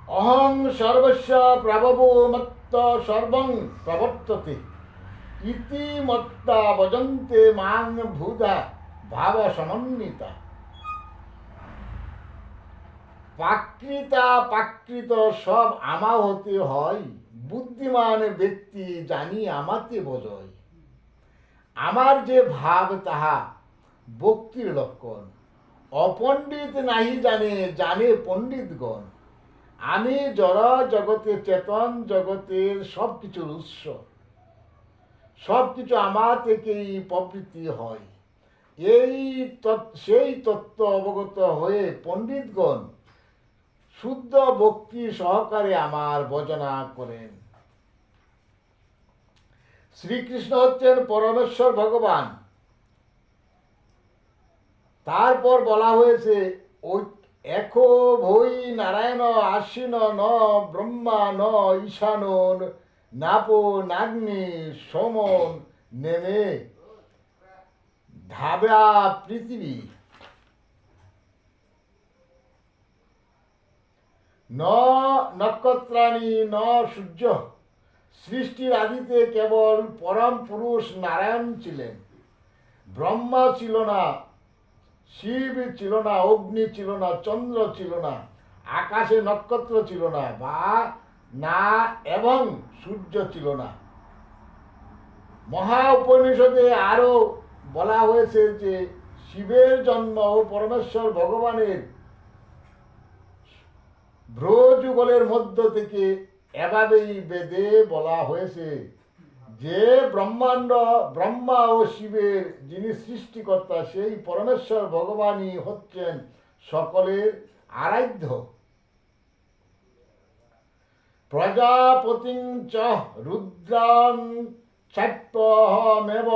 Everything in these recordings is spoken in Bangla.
অহং সর্বস্ব প্রভবো মত্ত সর্বং প্রবর্ততে ইতি মত্তা ভজন্তে মাং ভূধা ভাব সমন্বিতা। প্রাকৃত সব আমা হতে হয়, বুদ্ধিমান ব্যক্তি জানি আমাতে বোঝয়। আমার যে ভাব তাহা ভক্তির লক্ষণ, অপণ্ডিত নাহি জানে, জানে পণ্ডিতগণ। আমি জড় জগতে চেতন জগতের সব কিছুর উৎস, সব কিছু আমার থেকেই প্রবৃত্তি হয়। সেই তত্ত্ব অবগত হয়ে পণ্ডিতগণ শুদ্ধ ভক্তি সহকারে আমার ভজনা করেন। শ্রীকৃষ্ণ হচ্ছেন পরমেশ্বর ভগবান। তারপর বলা হয়েছে এখো ভৈ নারায়ণ আশ্বিন ন ব্রহ্মা ন ঈশান নাপো নাগ্নি সোমন নেমে ধাবা পৃথিবী ন নক্ষত্রাণী ন সূর্য। সৃষ্টির আদিতে কেবল পরম পুরুষ নারায়ণ ছিলেন। ব্রহ্মা ছিল না, শিব ছিল না, অগ্নি ছিল না, চন্দ্র ছিল না, আকাশে নক্ষত্র ছিল না না এবং সূর্য ছিল না। মহা উপনিষদে আরো বলা হয়েছে যে শিবের জন্ম ও পরমেশ্বর ভগবানের ভ্রযুগলের মধ্য থেকে এভাবেই বেদে বলা হয়েছে যে ব্রহ্মা ও শিবের যিনি সৃষ্টিকর্তা সেই পরমেশ্বর ভগবানই হচ্ছেন সকলের আরাধ্য। প্রজাপতিং চ রুদ্রাং চাপ্যহমেব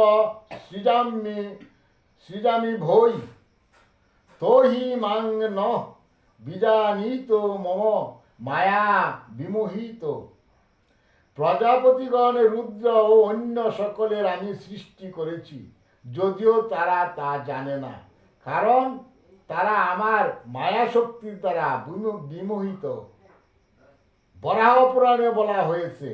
সৃজামি ভৈ তোহি মাং ন বিজানীত মম মায়া বিমোহিত। প্রজাপতিগণ, রুদ্র ও অন্য সকলের আমি সৃষ্টি করেছি, যদিও তারা তা জানে না, কারণ তারা আমার মায়া শক্তির দ্বারা বিমোহিত। বরাহ পুরাণে বলা হয়েছে